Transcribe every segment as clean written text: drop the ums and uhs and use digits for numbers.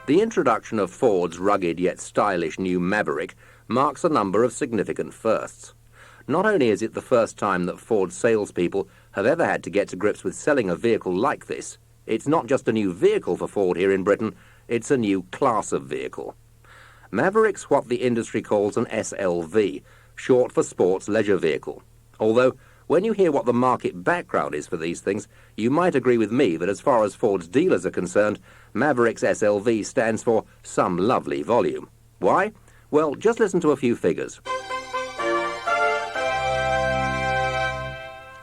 The introduction of Ford's rugged yet stylish new Maverick marks a number of significant firsts. Not only is it the first time that Ford salespeople have ever had to get to grips with selling a vehicle like this, it's not just a new vehicle for Ford here in Britain, it's a new class of vehicle. Maverick's what the industry calls an SLV, short for Sports Leisure Vehicle. Although, when you hear what the market background is for these things, you might agree with me that as far as Ford's dealers are concerned, Maverick's SLV stands for some lovely volume. Why? Well, just listen to a few figures.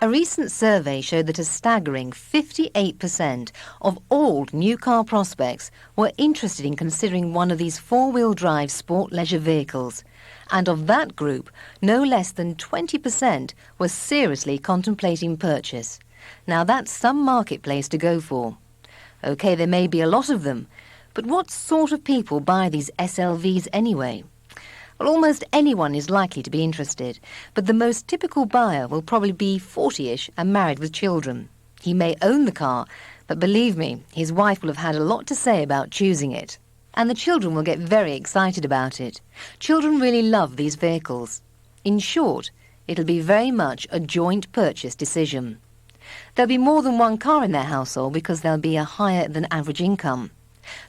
A recent survey showed that a staggering 58% of all new car prospects were interested in considering one of these four-wheel drive sport leisure vehicles. And of that group, no less than 20% were seriously contemplating purchase. Now that's some marketplace to go for. OK, there may be a lot of them, but what sort of people buy these SLVs anyway? Well, almost anyone is likely to be interested, but the most typical buyer will probably be 40-ish and married with children. He may own the car, but believe me, his wife will have had a lot to say about choosing it. And the children will get very excited about it. Children really love these vehicles. In short, it'll be very much a joint purchase decision. There'll be more than one car in their household because there'll be a higher than average income.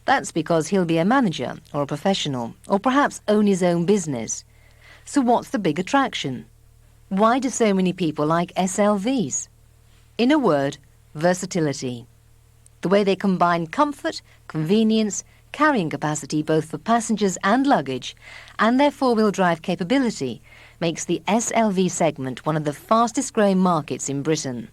That's because he'll be a manager or a professional, or perhaps own his own business. So what's the big attraction? Why do so many people like SLVs? In a word, versatility. The way they combine comfort, convenience, carrying capacity both for passengers and luggage, and their four-wheel drive capability makes the SLV segment one of the fastest growing markets in Britain.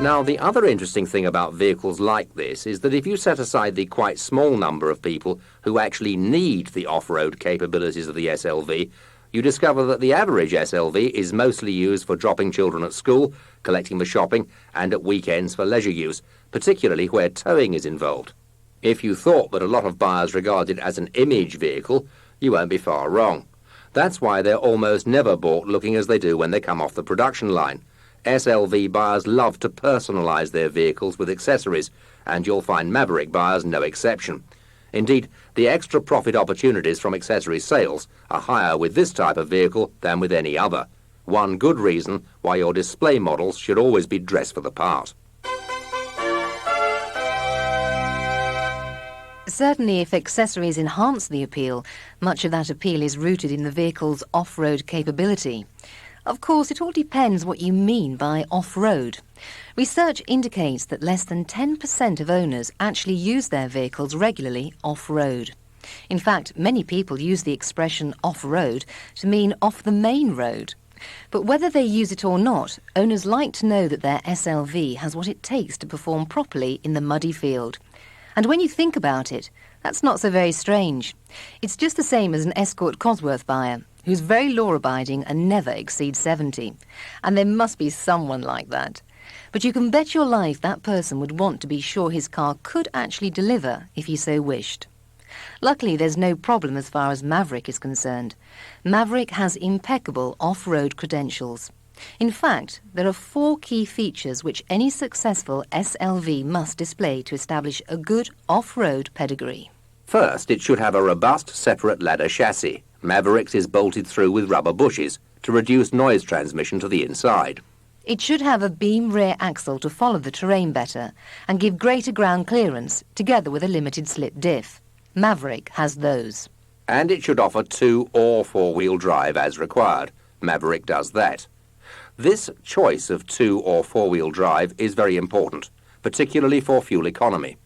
Now, the other interesting thing about vehicles like this is that if you set aside the quite small number of people who actually need the off-road capabilities of the SLV, you discover that the average SLV is mostly used for dropping children at school, collecting for shopping, and at weekends for leisure use, particularly where towing is involved. If you thought that a lot of buyers regard it as an image vehicle, you won't be far wrong. That's why they're almost never bought looking as they do when they come off the production line. SLV buyers love to personalise their vehicles with accessories, and you'll find Maverick buyers no exception. Indeed, the extra profit opportunities from accessory sales are higher with this type of vehicle than with any other. One good reason why your display models should always be dressed for the part. Certainly, if accessories enhance the appeal, much of that appeal is rooted in the vehicle's off-road capability. Of course, it all depends what you mean by off-road. Research indicates that less than 10% of owners actually use their vehicles regularly off-road. In fact, many people use the expression off-road to mean off the main road. But whether they use it or not, owners like to know that their SLV has what it takes to perform properly in the muddy field. And when you think about it, that's not so very strange. It's just the same as an Escort Cosworth buyer, who's very law-abiding and never exceeds 70. And there must be someone like that. But you can bet your life that person would want to be sure his car could actually deliver if he so wished. Luckily, there's no problem as far as Maverick is concerned. Maverick has impeccable off-road credentials. In fact, there are 4 key features which any successful SLV must display to establish a good off-road pedigree. First, it should have a robust separate ladder chassis. Maverick's is bolted through with rubber bushes to reduce noise transmission to the inside. It should have a beam rear axle to follow the terrain better and give greater ground clearance, together with a limited slip diff. Maverick has those. And it should offer 2- or 4-wheel drive as required. Maverick does that. This choice of 2- or 4-wheel drive is very important, particularly for fuel economy.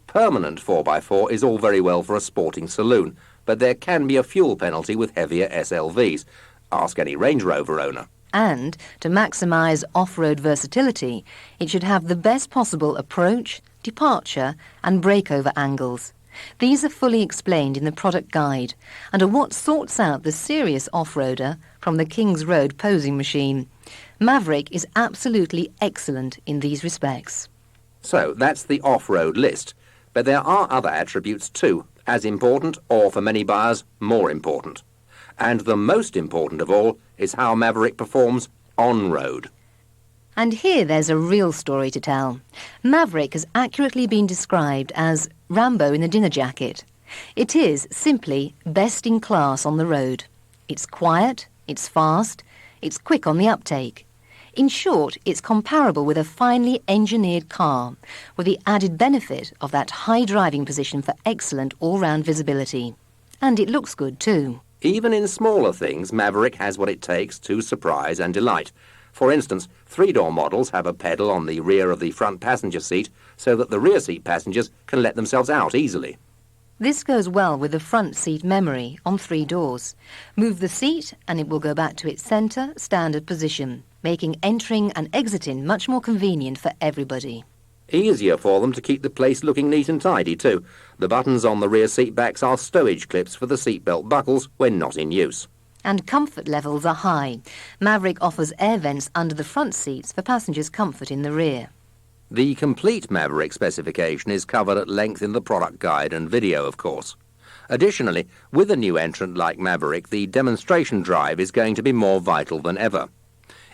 Permanent 4x4 is all very well for a sporting saloon, but there can be a fuel penalty with heavier SLVs. Ask any Range Rover owner. And to maximise off-road versatility, it should have the best possible approach, departure and breakover angles. These are fully explained in the product guide and are what sorts out the serious off-roader from the King's Road posing machine. Maverick is absolutely excellent in these respects. So that's the off-road list, but there are other attributes too, as important, or for many buyers, more important. And the most important of all is how Maverick performs on-road. And here there's a real story to tell. Maverick has accurately been described as Rambo in a dinner jacket. It is simply best in class on the road. It's quiet, it's fast, it's quick on the uptake. In short, it's comparable with a finely engineered car, with the added benefit of that high driving position for excellent all-round visibility. And it looks good too. Even in smaller things, Maverick has what it takes to surprise and delight. For instance, three-door models have a pedal on the rear of the front passenger seat so that the rear seat passengers can let themselves out easily. This goes well with the front seat memory on 3 doors. Move the seat and it will go back to its centre, standard position, making entering and exiting much more convenient for everybody. Easier for them to keep the place looking neat and tidy too. The buttons on the rear seat backs are stowage clips for the seatbelt buckles when not in use. And comfort levels are high. Maverick offers air vents under the front seats for passengers' comfort in the rear. The complete Maverick specification is covered at length in the product guide and video, of course. Additionally, with a new entrant like Maverick, the demonstration drive is going to be more vital than ever.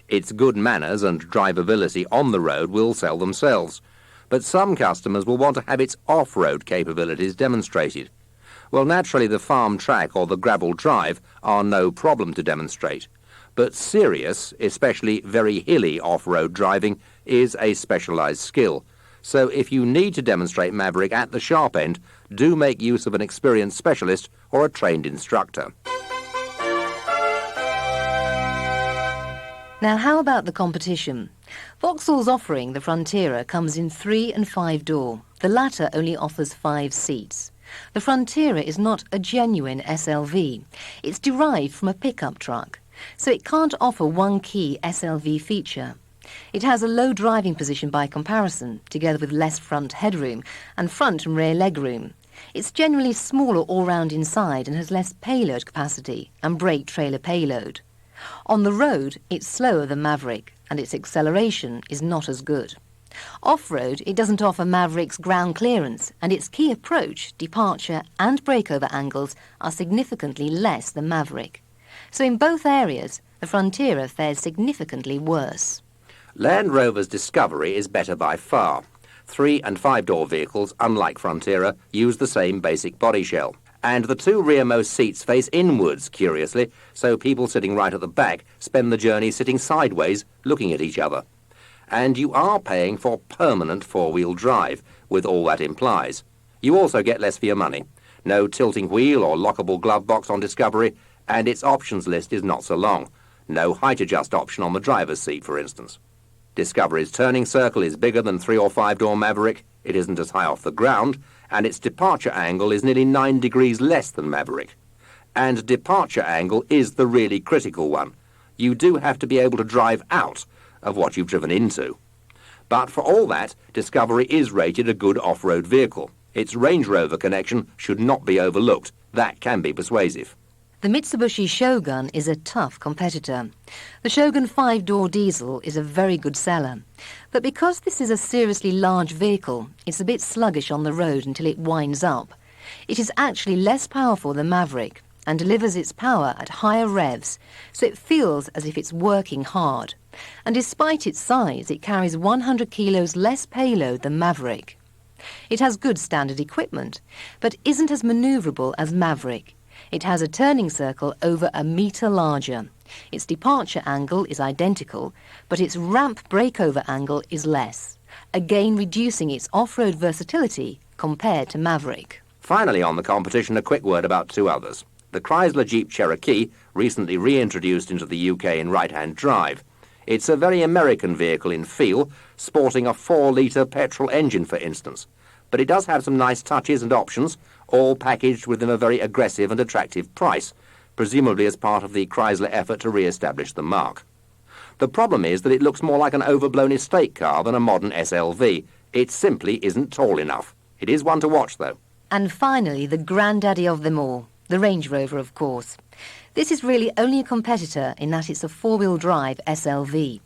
Its good manners and drivability on the road will sell themselves, but some customers will want to have its off-road capabilities demonstrated. Well, naturally, the farm track or the gravel drive are no problem to demonstrate. But serious, especially very hilly off-road driving, is a specialised skill. So if you need to demonstrate Maverick at the sharp end, do make use of an experienced specialist or a trained instructor. Now, how about the competition? Vauxhall's offering, the Frontiera, comes in 3 and 5 door. The latter only offers 5 seats. The Frontiera is not a genuine SLV. It's derived from a pickup truck, so it can't offer one key SLV feature. It has a low driving position by comparison, together with less front headroom and front and rear legroom. It's generally smaller all-round inside and has less payload capacity and brake trailer payload. On the road, it's slower than Maverick, and its acceleration is not as good. Off-road, it doesn't offer Maverick's ground clearance, and its key approach, departure and breakover angles are significantly less than Maverick. So in both areas, the Frontiera fares significantly worse. Land Rover's Discovery is better by far. 3 and 5 door vehicles, unlike Frontiera, use the same basic body shell. And the 2 rearmost seats face inwards, curiously, so people sitting right at the back spend the journey sitting sideways, looking at each other. And you are paying for permanent four-wheel drive, with all that implies. You also get less for your money. No tilting wheel or lockable glove box on Discovery, and its options list is not so long. No height adjust option on the driver's seat, for instance. Discovery's turning circle is bigger than 3 or 5 door Maverick, it isn't as high off the ground, and its departure angle is nearly 9 degrees less than Maverick. And departure angle is the really critical one. You do have to be able to drive out of what you've driven into. But for all that, Discovery is rated a good off-road vehicle. Its Range Rover connection should not be overlooked. That can be persuasive. The Mitsubishi Shogun is a tough competitor. The Shogun 5-door diesel is a very good seller. But because this is a seriously large vehicle, it's a bit sluggish on the road until it winds up. It is actually less powerful than Maverick and delivers its power at higher revs, so it feels as if it's working hard. And despite its size, it carries 100 kilos less payload than Maverick. It has good standard equipment, but isn't as manoeuvrable as Maverick. It has a turning circle over a metre larger. Its departure angle is identical, but its ramp breakover angle is less, again reducing its off-road versatility compared to Maverick. Finally on the competition, a quick word about 2 others. The Chrysler Jeep Cherokee, recently reintroduced into the UK in right-hand drive. It's a very American vehicle in feel, sporting a 4-litre petrol engine, for instance. But it does have some nice touches and options, all packaged within a very aggressive and attractive price, presumably as part of the Chrysler effort to re-establish the mark. The problem is that it looks more like an overblown estate car than a modern SLV. It simply isn't tall enough. It is one to watch, though. And finally, the granddaddy of them all, the Range Rover, of course. This is really only a competitor in that it's a 4-wheel drive SLV.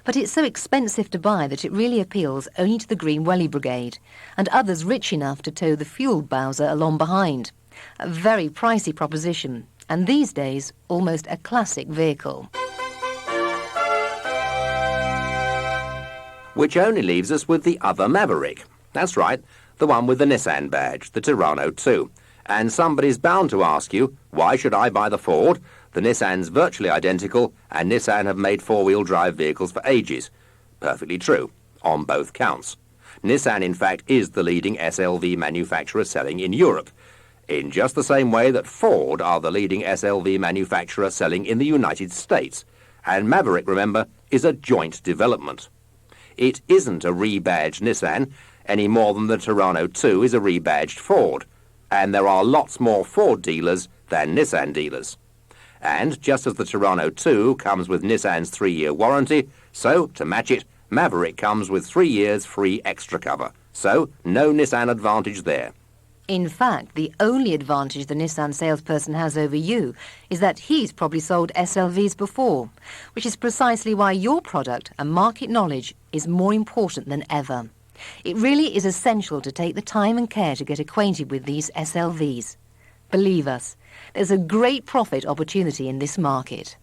But it's so expensive to buy that it really appeals only to the Green Welly Brigade and others rich enough to tow the fueled Bowser along behind. A very pricey proposition, and these days almost a classic vehicle. which only leaves us with the other Maverick. That's right, the one with the Nissan badge, the Tirano 2. And somebody's bound to ask you, why should I buy the Ford? The Nissan's virtually identical, and Nissan have made four-wheel drive vehicles for ages. Perfectly true, on both counts. Nissan, in fact, is the leading SLV manufacturer selling in Europe, in just the same way that Ford are the leading SLV manufacturer selling in the United States. And Maverick, remember, is a joint development. It isn't a rebadged Nissan, any more than the Tirano 2 is a rebadged Ford. And there are lots more Ford dealers than Nissan dealers. And just as the Tirano 2 comes with Nissan's 3-year warranty, so, to match it, Maverick comes with 3 years free extra cover. So, no Nissan advantage there. In fact, the only advantage the Nissan salesperson has over you is that he's probably sold SLVs before, which is precisely why your product and market knowledge is more important than ever. It really is essential to take the time and care to get acquainted with these SLVs. Believe us, there's a great profit opportunity in this market.